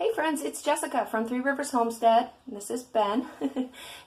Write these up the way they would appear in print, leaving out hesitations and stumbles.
Hey friends, it's Jessica from Three Rivers Homestead. This is Ben.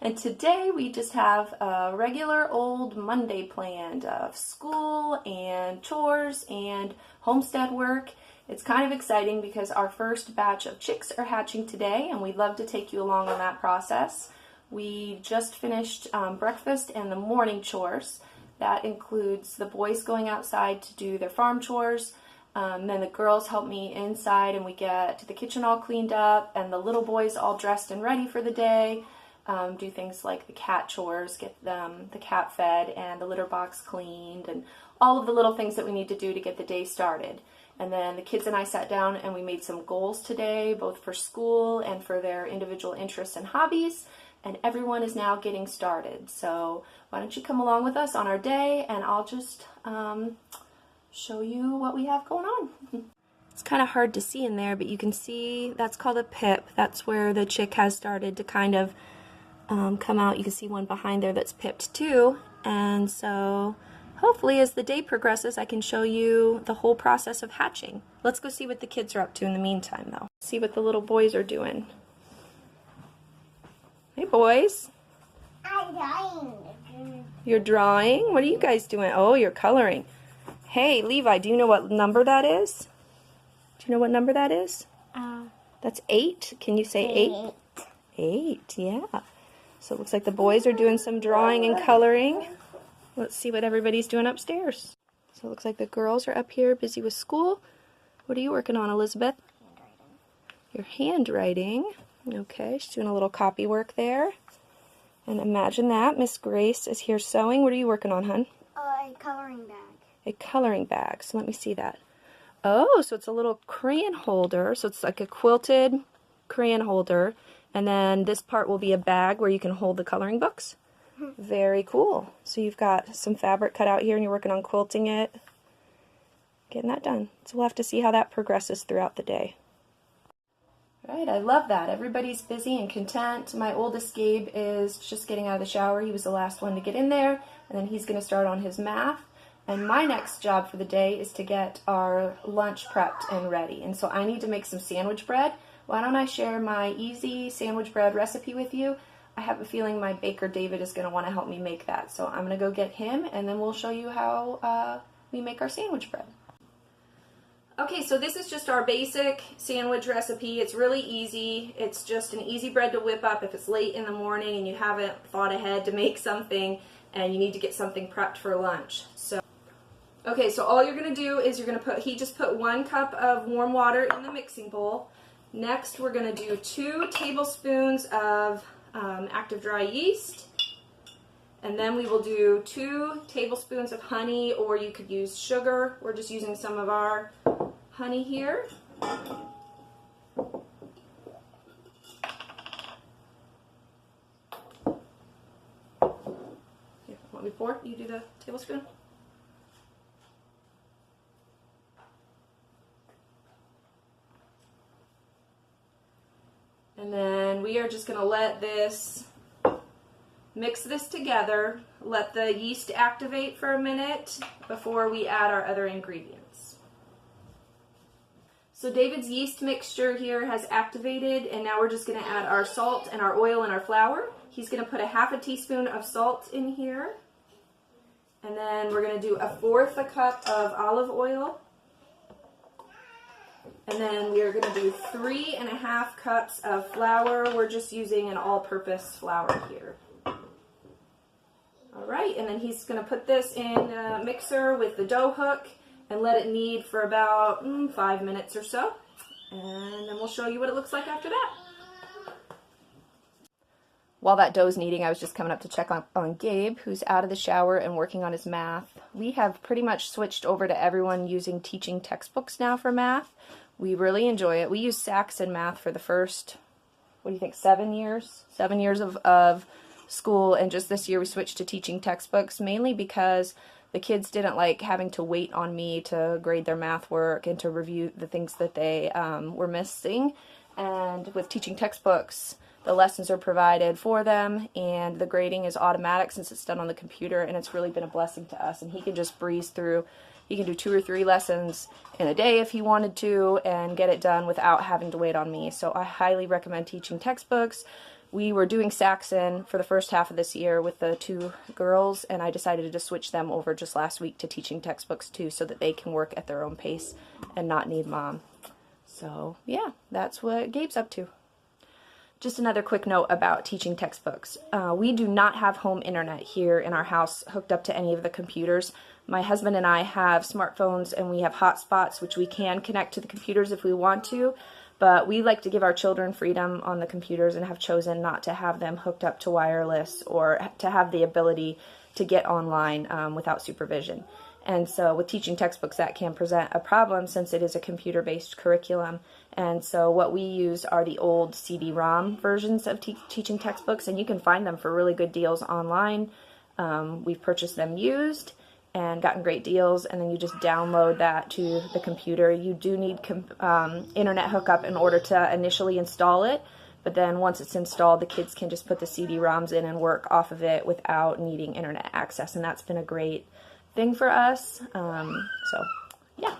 And today we just have a regular old Monday planned of school and chores and homestead work. It's kind of exciting because our first batch of chicks are hatching today and we'd love to take you along on that process. We just finished breakfast and the morning chores. That includes the boys going outside to do their farm chores. Then the girls help me inside and we get the kitchen all cleaned up and the little boys all dressed and ready for the day. Do things like the cat chores, get them the cat fed and the litter box cleaned and all of the little things that we need to do to get the day started. And then the kids and I sat down and we made some goals today, both for school and for their individual interests and hobbies. And everyone is now getting started. So why don't you come along with us on our day and I'll just show you what we have going on. It's kind of hard to see in there, but you can see that's called a pip. That's where the chick has started to kind of come out. You can see one behind there that's pipped too. And so hopefully as the day progresses, I can show you the whole process of hatching. Let's go see what the kids are up to in the meantime though. See what the little boys are doing. Hey boys. I'm drawing. You're drawing? What are you guys doing? Oh, you're coloring. Hey, Levi, do you know what number that is? Do you know what number that is? That's 8. Can you say 8? 8, yeah. So it looks like the boys are doing some drawing and coloring. Let's see what everybody's doing upstairs. So it looks like the girls are up here busy with school. What are you working on, Elizabeth? Your handwriting. Okay, she's doing a little copy work there. And imagine that, Miss Grace is here sewing. What are you working on, hon? A coloring bag. A coloring bag. So let me see that. Oh, so it's a little crayon holder. So it's like a quilted crayon holder. And then this part will be a bag where you can hold the coloring books. Very cool. So you've got some fabric cut out here and you're working on quilting it. Getting that done. So we'll have to see how that progresses throughout the day. Right, I love that. Everybody's busy and content. My oldest Gabe is just getting out of the shower. He was the last one to get in there. And then he's going to start on his math. And my next job for the day is to get our lunch prepped and ready. And so I need to make some sandwich bread. Why don't I share my easy sandwich bread recipe with you? I have a feeling my baker David is going to want to help me make that. So I'm going to go get him and then we'll show you how we make our sandwich bread. Okay, so this is just our basic sandwich recipe. It's really easy. It's just an easy bread to whip up if it's late in the morning and you haven't thought ahead to make something and you need to get something prepped for lunch. Okay, so all you're going to do is he just put 1 cup of warm water in the mixing bowl. Next, we're going to do 2 tablespoons of active dry yeast. And then we will do 2 tablespoons of honey, or you could use sugar. We're just using some of our honey here. Here, want me to pour? You do the tablespoon? And then we are just going to mix this together, let the yeast activate for a minute before we add our other ingredients. So David's yeast mixture here has activated, and now we're just going to add our salt and our oil and our flour. He's going to put a ½ teaspoon of salt in here, and then we're going to do 1/4 cup of olive oil. And then we are going to do 3½ cups of flour. We're just using an all-purpose flour here. All right, and then he's going to put this in a mixer with the dough hook and let it knead for about 5 minutes or so. And then we'll show you what it looks like after that. While that dough's kneading, I was just coming up to check on Gabe, who's out of the shower and working on his math. We have pretty much switched over to everyone using teaching textbooks now for math. We really enjoy it. We use Saxon math for the first, 7 years? 7 years of school, and just this year we switched to teaching textbooks, mainly because the kids didn't like having to wait on me to grade their math work and to review the things that they were missing. And with teaching textbooks, the lessons are provided for them and the grading is automatic since it's done on the computer, and it's really been a blessing to us, and he can just breeze through He can do 2 or 3 lessons in a day if he wanted to and get it done without having to wait on me. So I highly recommend teaching textbooks. We were doing Saxon for the first half of this year with the 2 girls, and I decided to switch them over just last week to teaching textbooks too, so that they can work at their own pace and not need mom. So yeah, that's what Gabe's up to. Just another quick note about teaching textbooks. We do not have home internet here in our house hooked up to any of the computers. My husband and I have smartphones, and we have hotspots which we can connect to the computers if we want to. But we like to give our children freedom on the computers and have chosen not to have them hooked up to wireless or to have the ability to get online without supervision. And so with teaching textbooks, that can present a problem since it is a computer-based curriculum. And so what we use are the old CD-ROM versions of teaching textbooks, and you can find them for really good deals online. We've purchased them used and gotten great deals, and then you just download that to the computer. You do need internet hookup in order to initially install it, but then once it's installed, the kids can just put the CD-ROMs in and work off of it without needing internet access, and that's been a great thing for us. So yeah.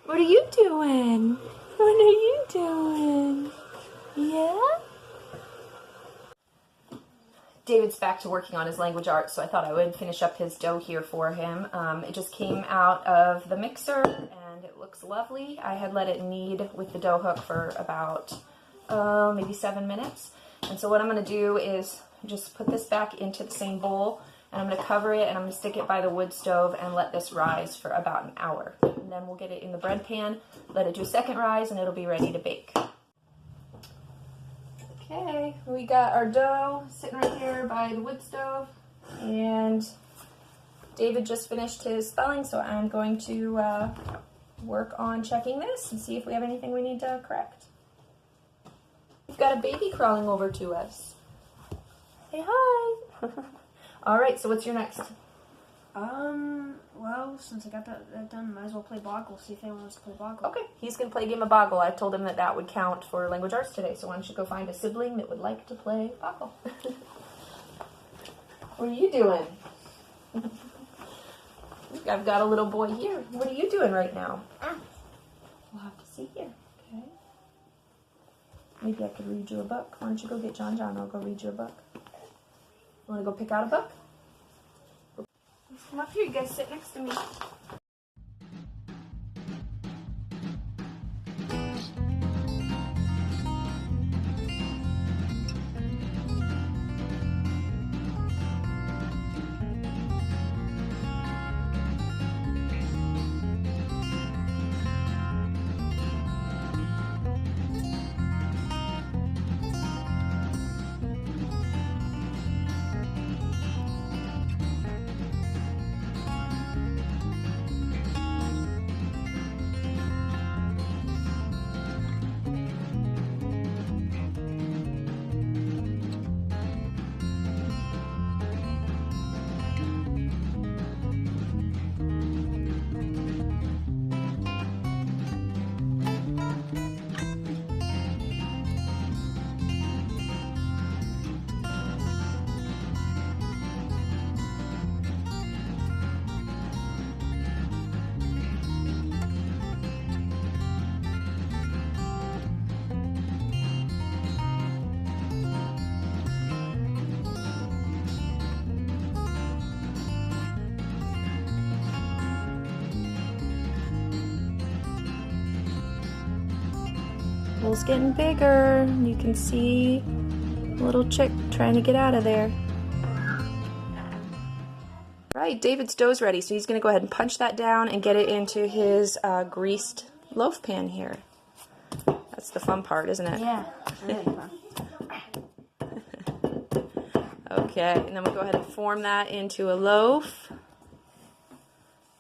What are you doing? What are you doing? Yeah? David's back to working on his language arts, so I thought I would finish up his dough here for him. It just came out of the mixer, and it looks lovely. I had let it knead with the dough hook for about maybe 7 minutes. And so what I'm going to do is just put this back into the same bowl, and I'm going to cover it, and I'm going to stick it by the wood stove and let this rise for about an hour. And then we'll get it in the bread pan, let it do a second rise, and it'll be ready to bake. Okay, we got our dough sitting right here by the wood stove, and David just finished his spelling, so I'm going to work on checking this and see if we have anything we need to correct. We've got a baby crawling over to us. Say hi! All right, so what's your next? Well, since I got that done, might as well play Boggle, see if anyone wants to play Boggle. Okay, he's going to play a game of Boggle. I told him that that would count for language arts today, so why don't you go find a sibling that would like to play Boggle. What are you doing? I've got a little boy here. What are you doing right now? We'll have to see here. Okay. Maybe I could read you a book. Why don't you go get John? I'll go read you a book. You want to go pick out a book? Come up here, you guys sit next to me. Pool's getting bigger. You can see a little chick trying to get out of there. Right, David's dough's ready, so he's going to go ahead and punch that down and get it into his greased loaf pan here. That's the fun part, isn't it? Yeah, it's really fun. Okay, and then we'll go ahead and form that into a loaf.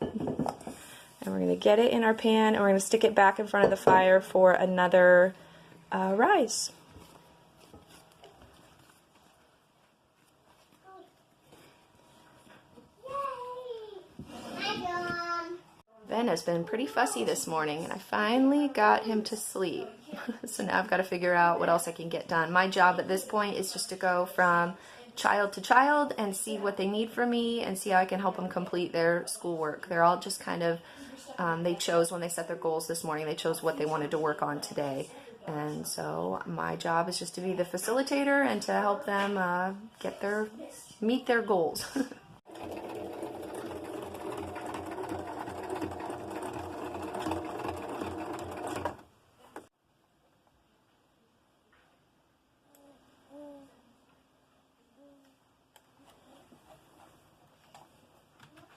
And we're going to get it in our pan, and we're going to stick it back in front of the fire for another rise. Ben has been pretty fussy this morning, and I finally got him to sleep. So now I've got to figure out what else I can get done. My job at this point is just to go from child to child and see what they need from me and see how I can help them complete their schoolwork. They're all just kind of, they chose when they set their goals this morning, they chose what they wanted to work on today. And so my job is just to be the facilitator and to help them meet their goals.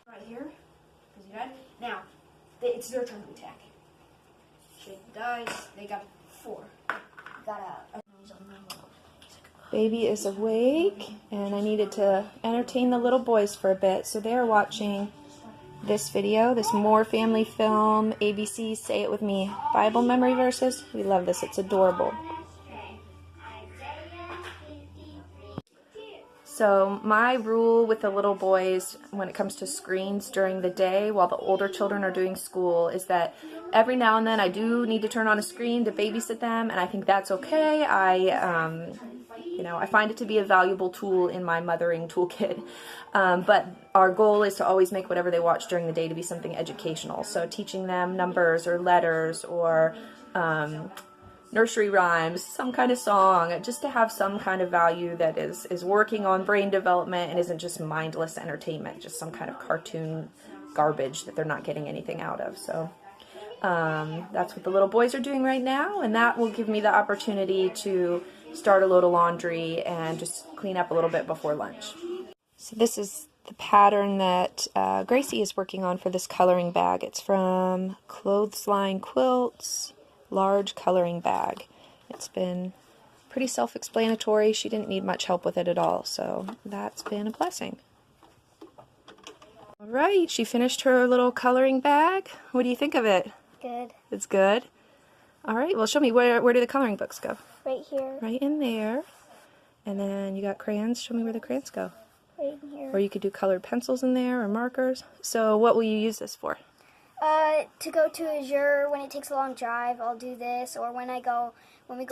Right here. Is he dead? Now, it's their turn to attack. Shake the dice. They got 4. Got a. Baby is awake, and I needed to entertain the little boys for a bit, so they're watching this video, this More Family Film, ABC, Say It With Me, Bible memory verses. We love this. It's adorable. So my rule with the little boys when it comes to screens during the day while the older children are doing school is that every now and then I do need to turn on a screen to babysit them, and I think that's okay. I find it to be a valuable tool in my mothering toolkit. But our goal is to always make whatever they watch during the day to be something educational. So teaching them numbers or letters or nursery rhymes, some kind of song, just to have some kind of value that is working on brain development and isn't just mindless entertainment, just some kind of cartoon garbage that they're not getting anything out of. So that's what the little boys are doing right now, and that will give me the opportunity to start a load of laundry and just clean up a little bit before lunch. So this is the pattern that Gracie is working on for this coloring bag. It's from Clothesline Quilts, large coloring bag. It's been pretty self-explanatory. She didn't need much help with it at all, so that's been a blessing. All right, she finished her little coloring bag. What do you think of it? Good. It's good? All right, well, show me, where do the coloring books go? Right here. Right in there. And then you got crayons. Show me where the crayons go. Right in here. Or you could do colored pencils in there or markers. So what will you use this for? To go to Azure when it takes a long drive, I'll do this. Or when we go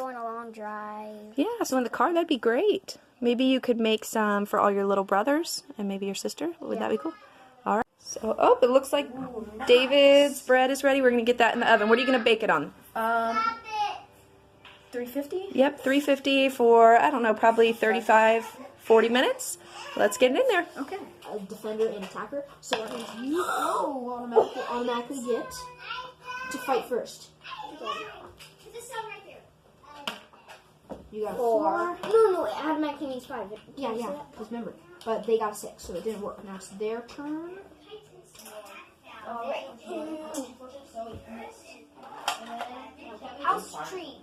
on a long drive. Yeah, so in the car, that'd be great. Maybe you could make some for all your little brothers and maybe your sister. Would that be cool? All right. So, oh, it looks like David's bread is ready. We're going to get that in the oven. What are you going to bake it on? 350? Yep, 350 for, I don't know, probably 35, 40 minutes. Let's get it in there. Okay. A defender and attacker. So that means you automatically get to fight first. You got 4. No, it automatically means 5. Yeah, because remember. But they got 6, so it didn't work. Now it's their turn. House tree.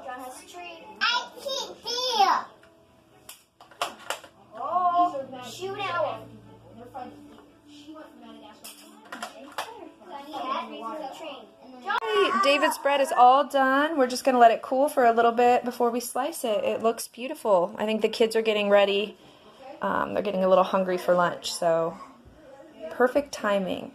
John has a tree. I can't feel. Oh, shoot out. Hey, David's bread is all done. We're just going to let it cool for a little bit before we slice it. It looks beautiful. I think the kids are getting ready. They're getting a little hungry for lunch, so perfect timing.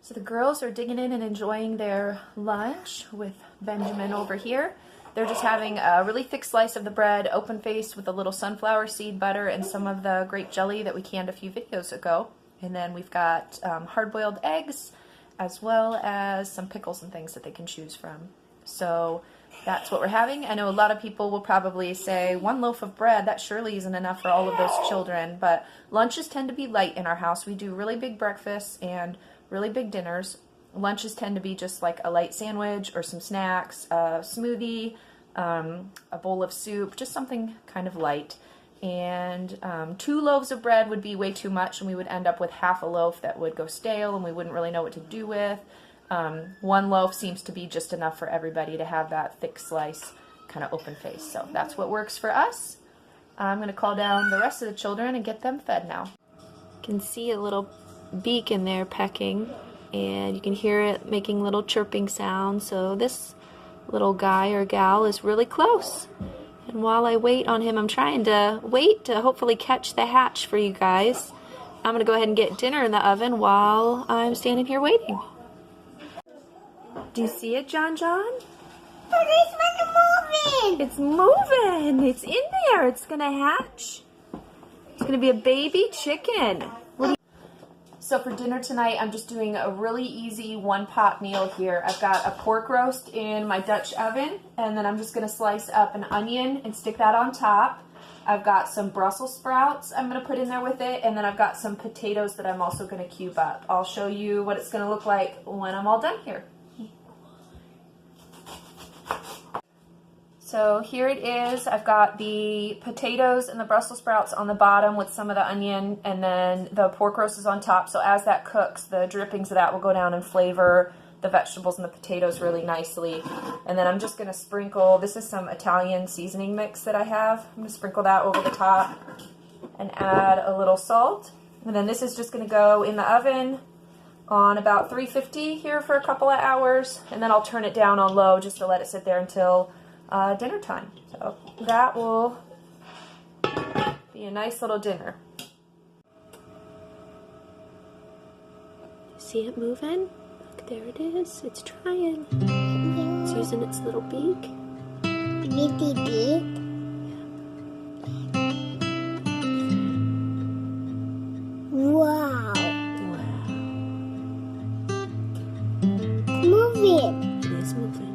So the girls are digging in and enjoying their lunch with Benjamin over here. They're just having a really thick slice of the bread, open-faced with a little sunflower seed butter and some of the grape jelly that we canned a few videos ago. And then we've got hard-boiled eggs, as well as some pickles and things that they can choose from. So that's what we're having. I know a lot of people will probably say, 1 loaf of bread, that surely isn't enough for all of those children. But lunches tend to be light in our house. We do really big breakfasts and really big dinners. Lunches tend to be just like a light sandwich or some snacks, a smoothie, a bowl of soup, just something kind of light. And 2 loaves of bread would be way too much, and we would end up with half a loaf that would go stale and we wouldn't really know what to do with. 1 loaf seems to be just enough for everybody to have that thick slice, kind of open face. So that's what works for us. I'm going to call down the rest of the children and get them fed now. You can see a little beak in there pecking, and you can hear it making little chirping sounds. So this little guy or gal is really close. And while I wait on him, I'm trying to wait to hopefully catch the hatch for you guys. I'm going to go ahead and get dinner in the oven while I'm standing here waiting. Do you see it, John? But it's moving. It's moving. It's in there. It's going to hatch. gonna be a baby chicken. So for dinner tonight, I'm just doing a really easy one-pot meal here. I've got a pork roast in my Dutch oven, and then I'm just gonna slice up an onion and stick that on top. I've got some Brussels sprouts I'm gonna put in there with it, and then I've got some potatoes that I'm also gonna cube up. I'll show you what it's gonna look like when I'm all done here. So here it is. I've got the potatoes and the Brussels sprouts on the bottom with some of the onion, and then the pork roast is on top. So as that cooks, the drippings of that will go down and flavor the vegetables and the potatoes really nicely. And then I'm just going to sprinkle, this is some Italian seasoning mix that I have. I'm going to sprinkle that over the top and add a little salt. And then this is just going to go in the oven on about 350 here for a couple of hours. And then I'll turn it down on low just to let it sit there until dinner time. So that will be a nice little dinner. See it moving? Look, there it is. It's trying. It's using its little beak. Bitty beak. Wow. Wow. Moving. It is moving.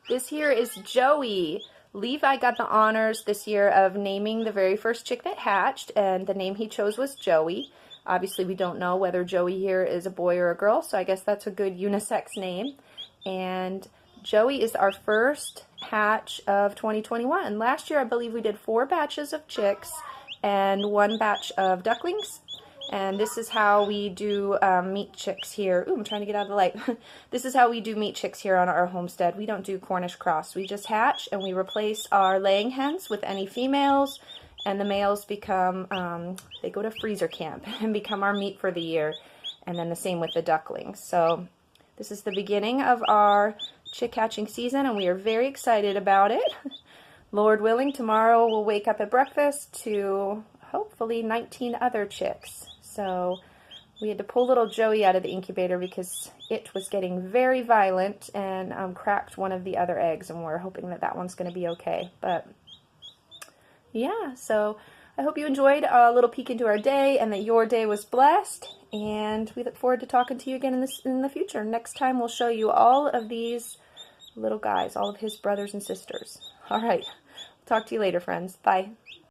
This here is Joey. Levi got the honors this year of naming the very first chick that hatched, and the name he chose was Joey. Obviously, we don't know whether Joey here is a boy or a girl, so I guess that's a good unisex name. And Joey is our first hatch of 2021. Last year, I believe we did 4 batches of chicks and 1 batch of ducklings. And this is how we do meat chicks here. Ooh, I'm trying to get out of the light. This is how we do meat chicks here on our homestead. We don't do Cornish cross. We just hatch and we replace our laying hens with any females, and the males become, they go to freezer camp and become our meat for the year. And then the same with the ducklings. So this is the beginning of our chick hatching season, and we are very excited about it. Lord willing, tomorrow we'll wake up at breakfast to hopefully 19 other chicks. So we had to pull little Joey out of the incubator because it was getting very violent and cracked one of the other eggs, and we're hoping that that one's going to be okay. But yeah, so I hope you enjoyed a little peek into our day and that your day was blessed, and we look forward to talking to you again in the future. Next time we'll show you all of these little guys, all of his brothers and sisters. All right, talk to you later, friends. Bye.